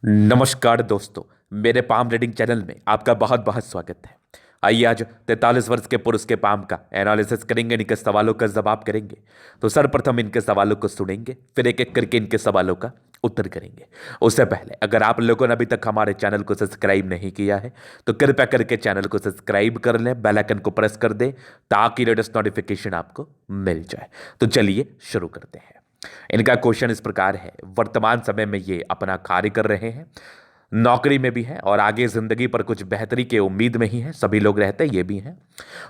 नमस्कार दोस्तों। मेरे पाम रीडिंग चैनल में आपका बहुत बहुत स्वागत है। आइए आज 43 वर्ष के पुरुष के पाम का एनालिसिस करेंगे, इनके सवालों का जवाब करेंगे। तो सर्वप्रथम इनके सवालों को सुनेंगे, फिर एक एक करके इनके सवालों का उत्तर करेंगे। उससे पहले अगर आप लोगों ने अभी तक हमारे चैनल को सब्सक्राइब नहीं किया है तो कृपया करके चैनल को सब्सक्राइब कर लें, बेल आइकन को प्रेस कर दें ताकि लेटेस्ट नोटिफिकेशन आपको मिल जाए। तो चलिए शुरू करते हैं। इनका क्वेश्चन इस प्रकार है, वर्तमान समय में ये अपना कार्य कर रहे हैं, नौकरी में भी हैं और आगे जिंदगी पर कुछ बेहतरी के उम्मीद में ही हैं। सभी लोग रहते हैं, ये भी हैं।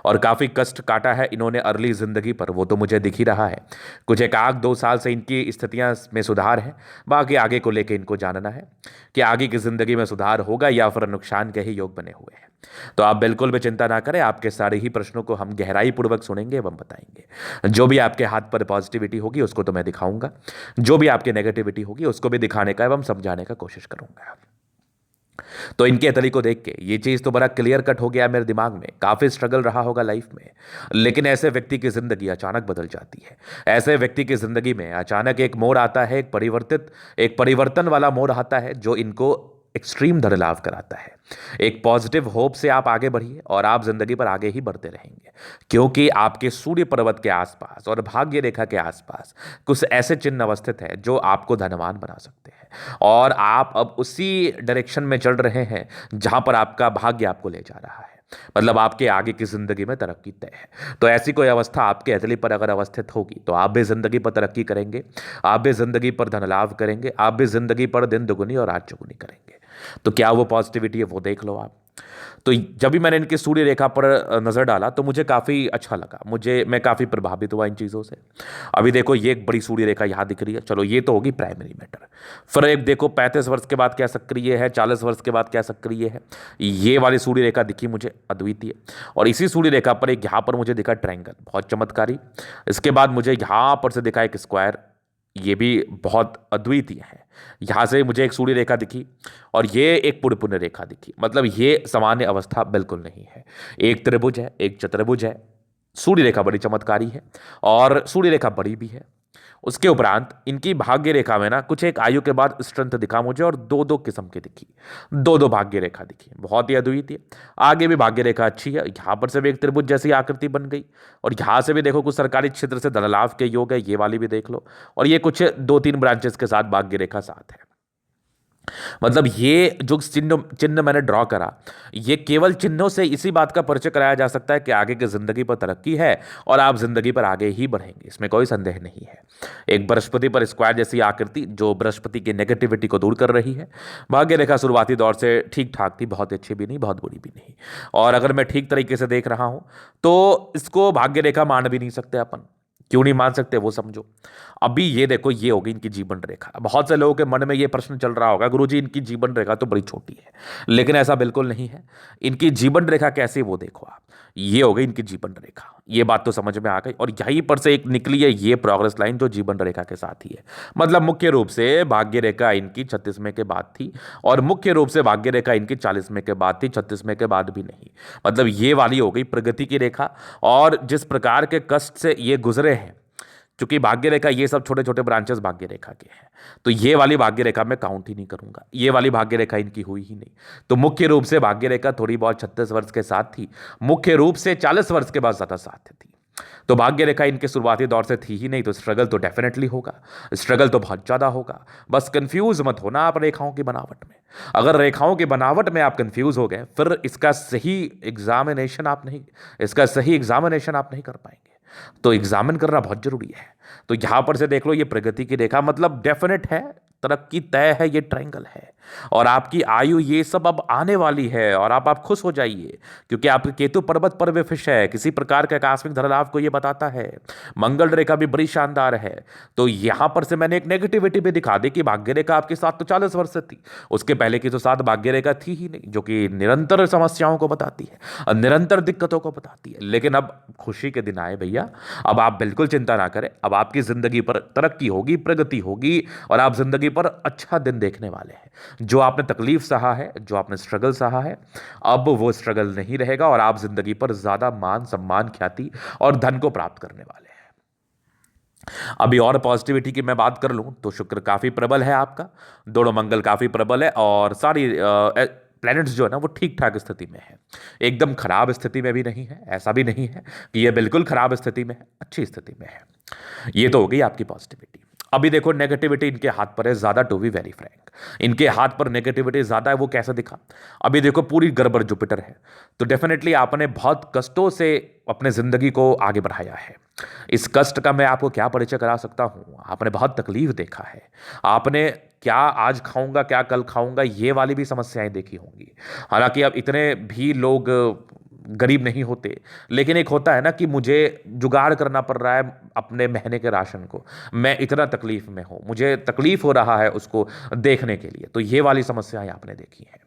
और काफ़ी कष्ट काटा है इन्होंने अर्ली जिंदगी पर, वो तो मुझे दिख ही रहा है। कुछ एक आध 2 साल से इनकी स्थितियां में सुधार है। बाकी आगे को लेकर इनको जानना है कि आगे की जिंदगी में सुधार होगा या फिर नुकसान के ही योग बने हुए हैं। तो आप बिल्कुल भी चिंता ना करें, आपके सारे ही प्रश्नों को हम गहराई पूर्वक सुनेंगे एवं बताएंगे। जो भी आपके हाथ पर पॉजिटिविटी होगी उसको तो मैं दिखाऊंगा, जो भी आपकी नेगेटिविटी होगी उसको भी दिखाने का एवं समझाने का कोशिश करूंगा। तो इनके अतली को देख के ये चीज तो बड़ा क्लियर कट हो गया मेरे दिमाग में। काफी स्ट्रगल रहा होगा लाइफ में, लेकिन ऐसे व्यक्ति की जिंदगी अचानक बदल जाती है। ऐसे व्यक्ति की जिंदगी में अचानक एक मोड़ आता है, एक परिवर्तन वाला मोड़ आता है जो इनको एक्सट्रीम धन लाभ कराता है। एक पॉजिटिव होप से आप आगे बढ़िए और आप जिंदगी पर आगे ही बढ़ते रहेंगे, क्योंकि आपके सूर्य पर्वत के आसपास और भाग्य रेखा के आसपास कुछ ऐसे चिन्ह अवस्थित है जो आपको धनवान बना सकते हैं। और आप अब उसी डायरेक्शन में चल रहे हैं जहां पर आपका भाग्य आपको ले जा रहा है। मतलब आपके आगे की जिंदगी में तरक्की तय है। तो ऐसी कोई अवस्था आपके हथेली पर अगर अवस्थित होगी तो आप भी जिंदगी पर तरक्की करेंगे, आप भी जिंदगी पर धन लाभ करेंगे, आप भी जिंदगी पर दिन दुगुनी और रात चौगुनी करेंगे। तो क्या वो पॉजिटिविटी है वो देख लो आप। तो जब भी मैंने इनकी सूर्य रेखा पर नजर डाला तो मुझे काफी अच्छा लगा, मैं काफी प्रभावित हुआ इन चीजों से। अभी देखो ये एक बड़ी सूर्य रेखा यहां दिख रही है, चलो ये तो होगी प्राइमरी मैटर। फिर एक देखो 35 वर्ष के बाद क्या सक्रिय है, 40 वर्ष के बाद क्या सक्रिय है। ये वाली सूर्य रेखा दिखी मुझे अद्वितीय। और इसी सूर्य रेखा पर एक यहां पर मुझे दिखा ट्रायंगल, बहुत चमत्कारी। इसके बाद मुझे यहां पर से दिखा एक स्क्वायर, ये भी बहुत अद्वितीय है। यहां से मुझे एक सूर्य रेखा दिखी और ये एक पुण्य पुण्य रेखा दिखी। मतलब ये सामान्य अवस्था बिल्कुल नहीं है। एक त्रिभुज है, एक चतुर्भुज है। सूर्य रेखा बड़ी चमत्कारी है और सूर्य रेखा बड़ी भी है। उसके उपरांत इनकी भाग्य रेखा में ना कुछ एक आयु के बाद स्ट्रेंथ दिखा मुझे और दो दो किस्म की दिखी, दो दो भाग्य रेखा दिखी, बहुत ही अद्वितीय। आगे भी भाग्य रेखा अच्छी है, यहां पर से भी एक त्रिभुज जैसी आकृति बन गई। और यहां से भी देखो कुछ सरकारी क्षेत्र से धन लाभ के योग है, ये वाली भी देख लो। और ये कुछ 2-3 ब्रांचेस के साथ भाग्य रेखा साथ है। मतलब ये जो चिन्ह चिन्ह मैंने ड्रॉ करा, ये केवल चिन्हों से इसी बात का परिचय कराया जा सकता है कि आगे की जिंदगी पर तरक्की है और आप जिंदगी पर आगे ही बढ़ेंगे, इसमें कोई संदेह नहीं है। एक बृहस्पति पर स्क्वायर जैसी आकृति जो बृहस्पति की नेगेटिविटी को दूर कर रही है। भाग्य रेखा शुरुआती दौर से ठीक ठाक थी, बहुत अच्छी भी नहीं बहुत बुरी भी नहीं। और अगर मैं ठीक तरीके से देख रहा हूं तो इसको भाग्य रेखा मान भी नहीं सकते अपन। क्यों नहीं मान सकते वो समझो। अभी ये देखो ये होगी इनकी जीवन रेखा। बहुत से लोगों के मन में ये प्रश्न चल रहा होगा, गुरुजी इनकी जीवन रेखा तो बड़ी छोटी है, लेकिन ऐसा बिल्कुल नहीं है। इनकी जीवन रेखा कैसी वो देखो आप। ये हो गई इनकी जीवन रेखा, ये बात तो समझ में आ गई। और यहीं पर से एक निकली है ये प्रोग्रेस लाइन जो जीवन रेखा के साथ ही है। मतलब मुख्य रूप से भाग्य रेखा इनकी 36वें के बाद थी और मुख्य रूप से भाग्य रेखा इनकी 40वें के बाद थी, 36वें के बाद भी नहीं। मतलब ये वाली हो गई प्रगति की रेखा। और जिस प्रकार के कष्ट से ये गुजरे हैं, क्योंकि भाग्य रेखा ये सब छोटे छोटे ब्रांचेस भाग्य रेखा के हैं, तो ये वाली भाग्य रेखा मैं काउंट ही नहीं करूंगा। ये वाली भाग्य रेखा इनकी हुई ही नहीं। तो मुख्य रूप से भाग्य रेखा थोड़ी बहुत 36 वर्ष के साथ थी, मुख्य रूप से 40 वर्ष के बाद ज्यादा साथ थी। तो भाग्य रेखा इनके शुरुआती दौर से थी ही नहीं, तो स्ट्रगल तो डेफिनेटली होगा, स्ट्रगल तो बहुत ज्यादा होगा। बस कंफ्यूज मत होना आप रेखाओं की बनावट में। अगर रेखाओं की बनावट में आप कंफ्यूज हो गए फिर इसका सही एग्जामिनेशन आप नहीं कर पाएंगे। तो एग्जामिन करना बहुत जरूरी है। तो यहां पर से देख लो ये प्रगति की रेखा, मतलब डेफिनेट है, तरक्की तय है, ये ट्रायंगल है। और आपकी आयु ये सब अब आने वाली है और आप खुश हो जाइए, क्योंकि आपके केतु पर्वत पर वे फिश है, किसी प्रकार का आकस्मिक धन लाभ को ये बताता है। मंगल रेखा भी बड़ी शानदार है। तो यहां पर से मैंने एक नेगेटिविटी भी दिखा दी कि भाग्य रेखा आपके साथ तो 40 वर्ष से थी, उसके पहले की तो साथ भाग्य रेखा थी ही नहीं, जो कि निरंतर समस्याओं को बताती है और निरंतर दिक्कतों को बताती है। लेकिन अब खुशी के दिन आए भैया, अब आप बिल्कुल चिंता ना करें, अब आपकी जिंदगी पर तरक्की होगी, प्रगति होगी और आप जिंदगी पर अच्छा दिन देखने वाले हैं। जो आपने तकलीफ सहा है, जो आपने स्ट्रगल सहा है, अब वो स्ट्रगल नहीं रहेगा और आप जिंदगी पर ज्यादा मान सम्मान ख्याति और धन को प्राप्त करने वाले हैं। अभी और पॉजिटिविटी की मैं बात कर लूँ तो शुक्र काफ़ी प्रबल है आपका, दोनों मंगल काफ़ी प्रबल है, और सारी प्लैनेट्स जो है ना वो ठीक ठाक स्थिति में है, एकदम खराब स्थिति में भी नहीं है, ऐसा भी नहीं है कि ये बिल्कुल खराब स्थिति में है, अच्छी स्थिति में है। ये तो हो गई आपकी पॉजिटिविटी। अभी देखो नेगेटिविटी इनके हाथ पर है ज्यादा, टू बी वेरी फ्रैंक, इनके हाथ पर नेगेटिविटी ज्यादा है। वो कैसा दिखा? अभी देखो पूरी गड़बड़ जुपिटर है, तो डेफिनेटली आपने बहुत कष्टों से अपने जिंदगी को आगे बढ़ाया है। इस कष्ट का मैं आपको क्या परिचय करा सकता हूं, आपने बहुत तकलीफ देखा है, आपने क्या आज खाऊंगा क्या कल खाऊंगा ये वाली भी समस्याएं देखी होंगी। हालांकि अब इतने भी लोग गरीब नहीं होते, लेकिन एक होता है ना कि मुझे जुगाड़ करना पड़ रहा है अपने महीने के राशन को, मैं इतना तकलीफ में हूं, मुझे तकलीफ हो रहा है उसको देखने के लिए, तो ये वाली समस्याएं आपने देखी हैं।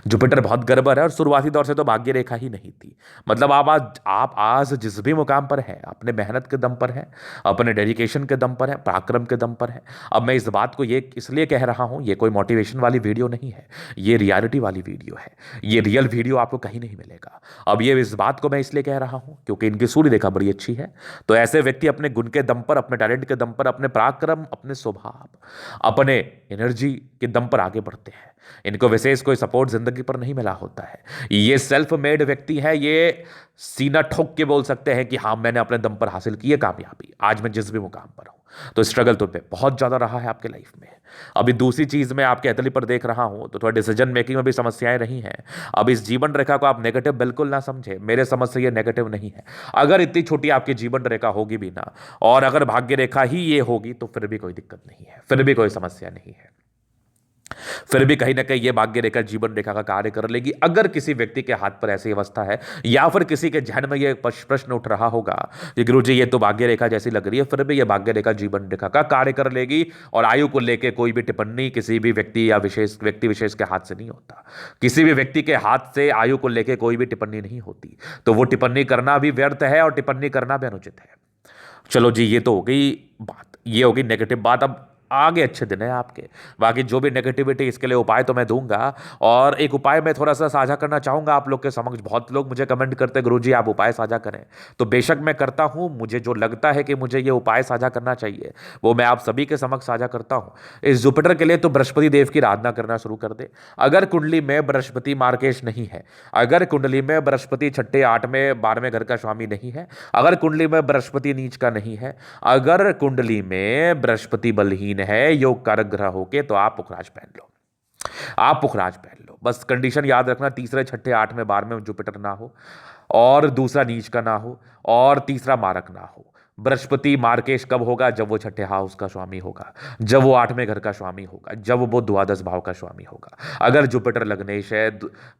जुपिटर बहुत गड़बड़ है, और शुरुआती दौर से तो भाग्य रेखा ही नहीं थी। मतलब आप आज जिस भी मुकाम पर हैं अपने मेहनत के दम पर हैं, अपने डेडिकेशन के दम पर हैं, पराक्रम के दम पर हैं। अब मैं इस बात को ये इसलिए कह रहा हूं, ये कोई मोटिवेशन वाली वीडियो नहीं है, ये रियलिटी वाली वीडियो है, ये रियल वीडियो आपको कहीं नहीं मिलेगा। अब ये इस बात को मैं इसलिए कह रहा हूं क्योंकि इनकी सूर्य रेखा बड़ी अच्छी है, तो ऐसे व्यक्ति अपने गुण के दम पर, अपने टैलेंट के दम पर, अपने पराक्रम, अपने स्वभाव, अपने एनर्जी के दम पर आगे बढ़ते हैं। इनको विशेष कोई सपोर्ट जिंदगी पर नहीं मिला होता है, ये सेल्फ मेड व्यक्ति है, ये सीना ठोक के बोल सकते हैं कि हाँ मैंने अपने दम पर हासिल की है कामयाबी, आज मैं जिस भी मुकाम पर हूं। तो स्ट्रगल तो पे बहुत ज्यादा रहा है आपके लाइफ में। अभी दूसरी चीज मैं आपके हथेली पर देख रहा हूं तो थोड़ा डिसीजन मेकिंग में भी समस्याएं रही हैं। अब इस जीवन रेखा को आप नेगेटिव बिल्कुल ना समझे, मेरे समझ से ये नेगेटिव नहीं है। अगर इतनी छोटी आपकी जीवन रेखा होगी भी ना, और अगर भाग्य रेखा ही ये होगी, तो फिर भी कोई दिक्कत नहीं है, फिर भी कोई समस्या नहीं है, फिर भी कहीं ना कहीं ये भाग्य रेखा जीवन रेखा का कार्य कर लेगी। अगर किसी व्यक्ति के हाथ पर ऐसी अवस्था है, या फिर किसी के जहन में ये प्रश्न उठ रहा होगा कि गुरुजी ये तो भाग्य रेखा जैसी लग रही है, फिर भी ये भाग्य रेखा जीवन रेखा का कार्य कर लेगी। और आयु को लेकर कोई भी टिप्पणी किसी भी व्यक्ति या व्यक्ति विशेष के हाथ से नहीं होता, किसी भी व्यक्ति के हाथ से आयु को लेकर कोई भी टिप्पणी नहीं होती, तो वो टिप्पणी करना भी व्यर्थ है और टिप्पणी करना भी अनुचित है। चलो जी, ये तो हो गई बात, ये हो गई नेगेटिव बात। अब आगे अच्छे दिन है आपके, बाकी जो भी नेगेटिविटी इसके लिए उपाय तो मैं दूंगा। और एक उपाय मैं थोड़ा सा साझा करना चाहूंगा आप लोग के समक्ष। बहुत लोग मुझे कमेंट करते हैं गुरुजी आप उपाय साझा करें, तो बेशक मैं करता हूं, मुझे जो लगता है कि मुझे ये उपाय साझा करना चाहिए वो मैं आप सभी के समक्ष साझा करता हूं। इस जुपिटर के लिए तो बृहस्पति देव की आराधना करना शुरू कर दे। अगर कुंडली में बृहस्पति मार्केश नहीं है, अगर कुंडली में बृहस्पति छठे 8वें 12वें घर का स्वामी नहीं है, अगर कुंडली में बृहस्पति नीच का नहीं है, अगर कुंडली में बृहस्पति बलहीन है योग कारक ग्रह होके, तो आप पुखराज पहन लो, आप पुखराज पहन लो। बस कंडीशन याद रखना, तीसरे छठे 8वें 12वें जुपिटर ना हो, और दूसरा नीच का ना हो, और तीसरा मारक ना हो। बृहस्पति मार्केश कब होगा? जब वो छठे हाउस का स्वामी होगा, जब वो 8वें घर का स्वामी होगा, जब वो द्वादश भाव का स्वामी होगा। अगर जुपिटर लग्नेश है,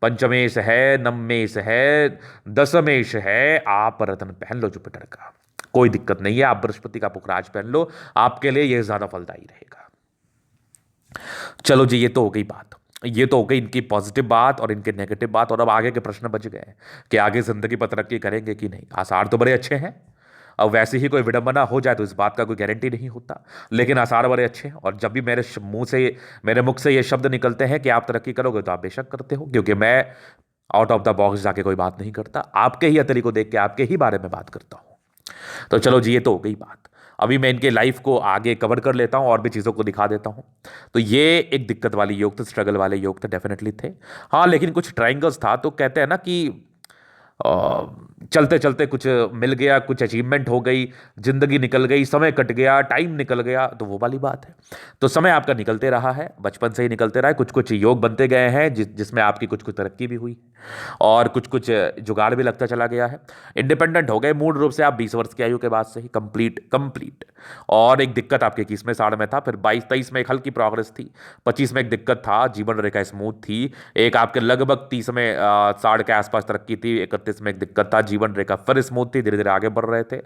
पंचमेश है, नवमेश है, दशमेश है, आप रत्न पहन लो जुपिटर का, कोई दिक्कत नहीं है। आप बृहस्पति का पुखराज पहन लो, आपके लिए यह ज्यादा फलदायी रहेगा। चलो जी, ये तो हो गई बात, ये तो हो गई इनकी पॉजिटिव बात और इनके नेगेटिव बात। और अब आगे के प्रश्न बच गए कि आगे जिंदगी पर तरक्की करेंगे कि नहीं। आसार तो बड़े अच्छे हैं, अब वैसे ही कोई विडंबना हो जाए तो इस बात का कोई गारंटी नहीं होता, लेकिन आसार बड़े अच्छे हैं। और जब भी मेरे मुख से ये शब्द निकलते हैं कि आप तरक्की करोगे, तो आप बेशक करते हो, क्योंकि मैं आउट ऑफ द बॉक्स जाके कोई बात नहीं करता, आपके ही अतरी को देख के आपके ही बारे में बात करता हूं। तो चलो जी, ये तो हो गई बात। अभी मैं इनके लाइफ को आगे कवर कर लेता हूं और भी चीज़ों को दिखा देता हूं। तो ये एक दिक्कत वाली योग थे, स्ट्रगल वाले योग थे, डेफिनेटली थे। हाँ, लेकिन कुछ ट्रायंगल्स था, तो कहते हैं ना कि चलते चलते कुछ मिल गया, कुछ अचीवमेंट हो गई, जिंदगी निकल गई, समय कट गया, टाइम निकल गया, तो वो वाली बात है। तो समय आपका निकलते रहा है, बचपन से ही निकलते रहा है, कुछ कुछ योग बनते गए हैं जिसमें आपकी कुछ कुछ तरक्की भी हुई, और कुछ कुछ जुगाड़ भी लगता चला गया है। इंडिपेंडेंट हो गए मूल रूप से आप 20 वर्ष की आयु के बाद से ही, कंप्लीट। और एक दिक्कत आपके 21वें साल में था, फिर 22-23 में एक हल्की प्रोग्रेस थी, 25 में एक दिक्कत था, जीवन रेखा स्मूथ थी, एक आपके लगभग 30वें साल के आसपास तरक्की थी, 31 में एक दिक्कत था, जीवन रेखा फिर स्मूथ थी, धीरे धीरे आगे बढ़ रहे थे।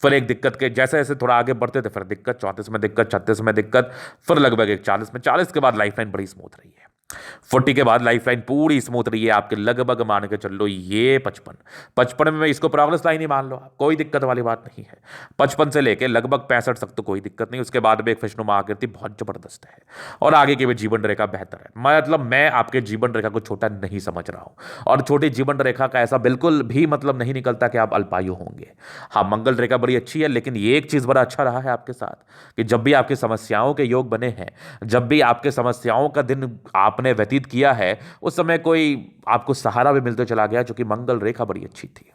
फिर एक दिक्कत के जैसे जैसे थोड़ा आगे बढ़ते थे, फिर दिक्कत, 34 में दिक्कत, 36 में दिक्कत, फिर लगभग एक 40 में, 40 के बाद लाइफ लाइन बड़ी स्मूथ रही है। 40 के बाद लाइफ लाइन पूरी स्मूथ रही है आपके, लगभग मान के चल लो ये 55। 55 में इसको प्रोग्रेस लाइन ही मान लो आप, कोई दिक्कत वाली बात नहीं है। 55 से लेके लगभग 65 तक तो कोई दिक्कत नहीं, उसके बाद में एक खुशनुमा आकृति बहुत जबरदस्त है और आगे की भी जीवन रेखा बेहतर है। मतलब मैं आपके जीवन रेखा को छोटा नहीं समझ रहा हूं, और छोटी जीवन रेखा का ऐसा बिल्कुल भी मतलब नहीं निकलता कि आप अल्पायु होंगे। हाँ, मंगल रेखा बड़ी अच्छी है, लेकिन ये एक चीज बड़ा अच्छा रहा है आपके साथ कि जब भी आपकी समस्याओं के योग बने हैं, जब भी आपके समस्याओं का दिन आपने व्यतीत किया है, उस समय कोई आपको सहारा भी मिलते चला गया, जो कि मंगल रेखा बड़ी अच्छी थी।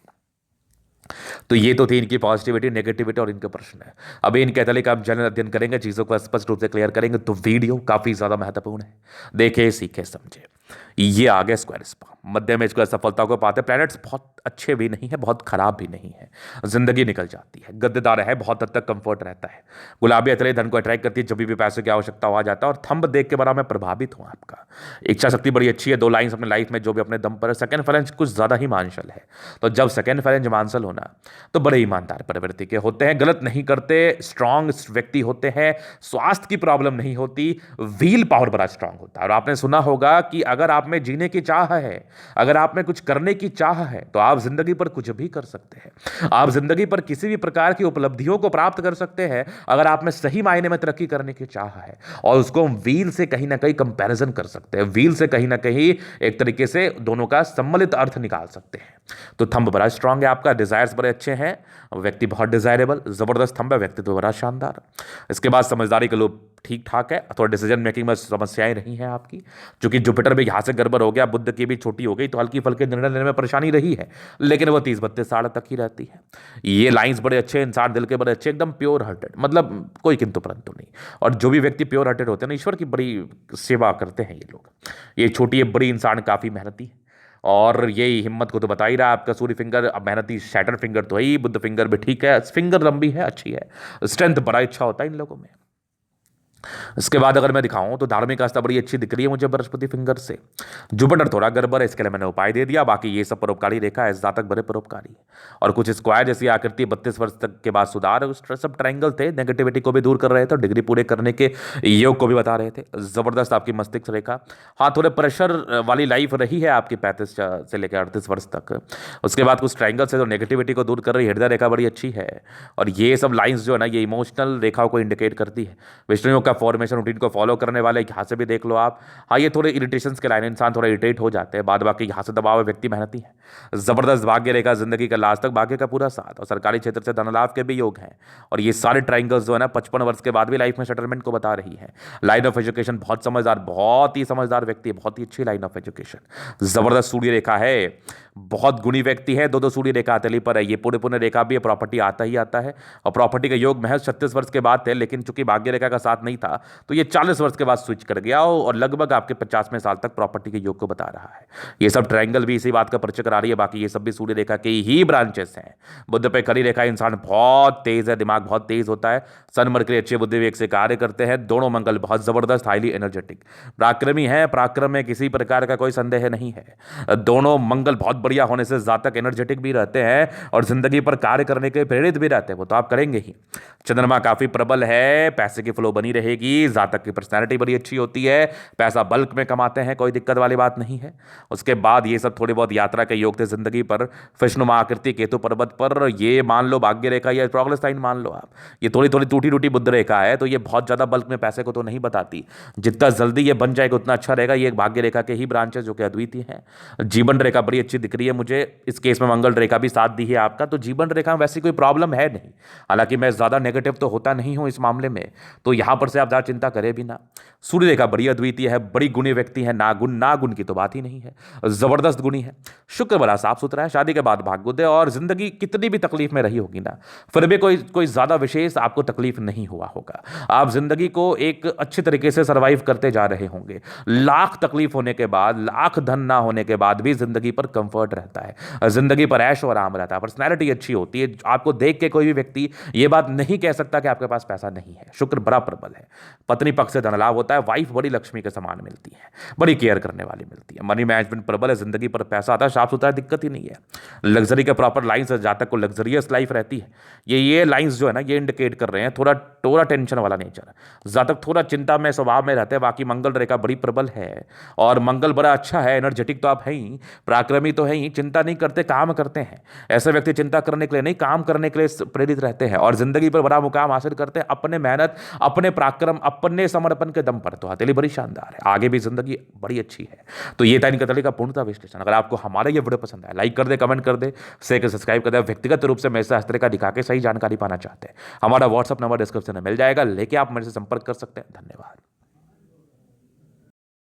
तो ये तो थी इनकी पॉजिटिविटी, नेगेटिविटी और इनके प्रश्न है। अभी इनके कैथोलिक आप जनरल अध्ययन करेंगे, चीजों को स्पष्ट रूप से क्लियर करेंगे, तो वीडियो काफी ज्यादा महत्वपूर्ण है। देखे, सीखे, समझे। ये आ गया स्क्वायर स्पा, मध्य में स्क्वायर सफलता को पाते। प्लैनेट्स बहुत अच्छे भी नहीं है, बहुत खराब भी नहीं है, जिंदगी निकल जाती है। गद्देदार है, बहुत हद तक कंफर्ट रहता है। गुलाबी अतरे धन को अट्रैक्ट करती है, जब भी पैसे की आवश्यकता हो जाता है। और थंब देख के बड़ा मैं प्रभावित हूं आपका। इच्छा शक्ति बड़ी अच्छी है, 2 लाइन्स अपने लाइफ में जो भी अपने दम पर है। सेकंड फेरेंज कुछ ज्यादा ही मांसल है, तो जब सेकंड फेरेंज मांसल होना, तो बड़े ईमानदार प्रवृत्ति के होते हैं, गलत नहीं करते, स्ट्रांग व्यक्ति होते हैं, स्वास्थ्य की प्रॉब्लम नहीं होती, व्हील पावर बड़ा स्ट्रांग होता है। और आपने सुना होगा कि अगर आप में जीने की चाह है, अगर आप में कुछ करने की चाह है, तो आप जिंदगी पर कुछ भी कर सकते हैं। आप जिंदगी पर किसी भी प्रकार की उपलब्धियों को प्राप्त कर सकते हैं, अगर आप में सही मायने में तरक्की करने की चाह है। और उसको हम व्हील से कहीं ना कहीं कंपैरिजन कर सकते हैं, व्हील से कहीं ना कहीं एक तरीके से दोनों का सम्मिलित अर्थ निकाल सकते हैं। तो थंब बड़ा स्ट्रांग है आपका, डिजायर्स बड़े अच्छे हैं, व्यक्ति बहुत डिजायरेबल, जबरदस्त थंब है, व्यक्तित्व बड़ा शानदार। इसके बाद समझदारी के लोग ठीक ठाक है, थोड़ा डिसीजन मेकिंग में समस्याएं रही हैं आपकी, क्योंकि जुपिटर भी यहां से गड़बड़ हो गया, बुध की भी छोटी हो गई, तो हल्की फुल्के निर्णय लेने में परेशानी रही है, लेकिन वो 30-32 साल तक ही रहती है। ये लाइंस बड़े अच्छे, इंसान दिल के बड़े अच्छे, एकदम प्योर हार्टेड, मतलब कोई किंतु परंतु नहीं। और जो भी व्यक्ति प्योर हार्टेड होते हैं ना, ईश्वर की बड़ी सेवा करते हैं ये लोग। ये छोटी बड़ी इंसान काफी मेहनती है, और ये हिम्मत को तो बता ही रहा आपका सूर्य फिंगर। अब मेहनती सैटर्न फिंगर तो है ही, बुध फिंगर भी ठीक है, फिंगर लंबी है, अच्छी है, स्ट्रेंथ बड़ा अच्छा होता है इन लोगों में। इसके बाद अगर मैं दिखाऊं तो धार्मिक आस्था बड़ी अच्छी दिख रही है मुझे बृहस्पति फिंगर से। जुपिटर थोड़ा गड़बड़ है, इसके लिए मैंने उपाय दे दिया, बाकी ये सब परोपकारी रेखा है, जातक बड़े परोपकारी है। और कुछ स्क्वायर जैसी आकृति 32 वर्ष तक के बाद सुधार, उस सब ट्रायंगल थे, नेगेटिविटी को भी दूर कर रहे थे, डिग्री पूरे करने के योग को भी बता रहे थे। जबरदस्त आपकी मस्तिष्क रेखा। हाँ, थोड़े प्रेशर वाली लाइफ रही है आपकी 35 से लेकर 38 वर्ष तक। उसके बाद कुछ ट्रायंगल से जो नेगेटिविटी को दूर कर रही है, हृदय रेखा बड़ी अच्छी है। और ये सब लाइंस जो है ना, ये इमोशनल रेखाओं को इंडिकेट करती है। विष्णु का फॉर्मेशन रूटीन को फॉलो करने वाले यहाँ से भी देख लो आप। हाँ, ये थोड़े इरिटेशन के लाइन, इंसान थोड़ा इरिटेट हो जाते हैं, बाद बाकी यहाँ से दबाव है, व्यक्ति मेहनती है। जबरदस्त भाग्य रेखा, जिंदगी का लास्ट तक भाग्य का पूरा साथ, और सरकारी क्षेत्र से धन लाभ के भी योग हैं। और ये सारे ट्रायंगल्स जो है ना 55 वर्ष के बाद भी लाइफ में सेटलमेंट को बता रही है। लाइन ऑफ एजुकेशन बहुत समझदार, बहुत ही समझदार व्यक्ति है, बहुत ही अच्छी लाइन ऑफ एजुकेशन। जबरदस्त सूर्य रेखा है, बहुत गुणी व्यक्ति है, 2-2 सूर्य रेखा हथेली पर है। ये पूरे पुण्य रेखा भी है, प्रॉपर्टी आता ही आता है। और प्रॉपर्टी का योग महज 36 वर्ष के बाद थे, लेकिन चूंकि भाग्य रेखा का साथ नहीं था, तो ये 40 वर्ष के बाद स्विच कर गया, और लगभग आपके 50वें साल तक प्रॉपर्टी के योग को बता रहा है। ये सब ट्रायंगल भी इसी बात का परिचय करा रही है। बाकी ये सब भी सूर्य रेखा के ही ब्रांचेस हैं। बुध पे खड़ी रेखा, इंसान बहुत तेज है, दिमाग बहुत तेज होता है। सन मरकरी अच्छे बुद्धि विवेक से कार्य करते हैं। दोनों मंगल बहुत जबरदस्त, हाईली एनर्जेटिक, पराक्रमी है, पराक्रम में किसी प्रकार का कोई संदेह नहीं है। दोनों मंगल बहुत बढ़िया होने से जातक एनर्जेटिक भी रहते हैं और जिंदगी पर कार्य करने के प्रेरित भी रहते हैं, वो तो आप करेंगे ही। चंद्रमा काफी प्रबल है, पैसे की फ्लो बनी रहेगी, जातक की पर्सनैलिटी बड़ी अच्छी होती है, पैसा बल्क में कमाते हैं, कोई दिक्कत वाली बात नहीं है। उसके बाद ये सब थोड़ी बहुत यात्रा के योग थे जिंदगी पर, फिशनुमा आकृति केतु पर्वत पर, ये मान लो भाग्य रेखा या प्रोग्रेस लाइन मान लो आप। ये थोड़ी थोड़ी टूटी टूटी बुध रेखा है, तो ये बहुत ज्यादा बल्क में पैसे को तो नहीं बताती। जितना जल्दी ये बन जाएगा उतना अच्छा रहेगा। ये एक भाग्य रेखा के ही ब्रांच है जो कि अद्वितीय है। जीवन रेखा बड़ी अच्छी दिख रही है मुझे, इस केस में मंगल रेखा भी साथ दी है आपका, तो जीवन रेखा में वैसी कोई प्रॉब्लम है नहीं। हालांकि मैं ज्यादा नेगेटिव तो होता नहीं हूं इस मामले में, तो यहां पर से आप ज्यादा चिंता करें भी ना। सूर्य रेखा बड़ी अद्वितीय है, बड़ी गुणी व्यक्ति है, नागुण की तो बात ही नहीं है, जबरदस्त गुणी है। शुक्र बड़ा साफ सुथरा है, शादी के बाद भाग्योदय, और जिंदगी कितनी भी तकलीफ में रही होगी ना, फिर भी कोई ज्यादा विशेष आपको तकलीफ नहीं हुआ होगा। आप जिंदगी को एक अच्छे तरीके से सर्वाइव करते जा रहे होंगे। लाख तकलीफ होने के बाद, लाख धन ना होने के बाद भी जिंदगी पर कंफर्ट रहता है, जिंदगी पर ऐश और आराम रहता है, पर्सनैलिटी अच्छी होती है। आपको देख के कोई भी व्यक्ति ये बात नहीं कह सकता कि आपके पास पैसा नहीं है। शुक्र बड़ा प्रबल है। पत्नी पक्ष से धन लाभ होता है, वाइफ बड़ी लक्ष्मी के समान मिलती है, बड़ी केयर करने वाली मिलती है, मनी मैनेजमेंट प्रबल है, जिंदगी पर पैसा आता है, साफ सुथरा, दिक्कत ही नहीं है। लग्जरी के प्रॉपर लाइन्स है, जहाँ तक को लग्जरियस लाइफ रहती है, ये लाइन्स जो है ना, ये इंडिकेट कर रहे हैं थोड़ा थोड़ा टेंशन वाला नेचर, जहाँ तक थोड़ा चिंता में स्वभाव में रहते हैं। बाकी मंगल रेखा बड़ी प्रबल है और मंगल बड़ा अच्छा है, एनर्जेटिक तो आप हैं ही, पराक्रमी तो है ही, चिंता नहीं करते, काम करते हैं। ऐसे व्यक्ति चिंता करने के लिए नहीं, काम करने के लिए प्रेरित रहते हैं और जिंदगी पर बड़ा मुकाम हासिल करते हैं अपने मेहनत, अपने पराक्रम, अपने समर्पण के दम पर। तो हथेली बड़ी शानदार है, आगे भी जिंदगी बड़ी अच्छी है। तो ये था इनका हथेली का पूर्णतः विश्लेषण। अगर आपको हमारा ये वीडियो पसंद आया, लाइक कर दे, कमेंट कर दे, शेयर कर, सब्सक्राइब कर दे। व्यक्तिगत रूप से मेरे से हस्तरेखा का दिखा के सही जानकारी पाना चाहते हैं, हमारा व्हाट्सअप नंबर डिस्क्रिप्शन में मिल जाएगा, लेके आप मेरे से संपर्क कर सकते हैं। धन्यवाद।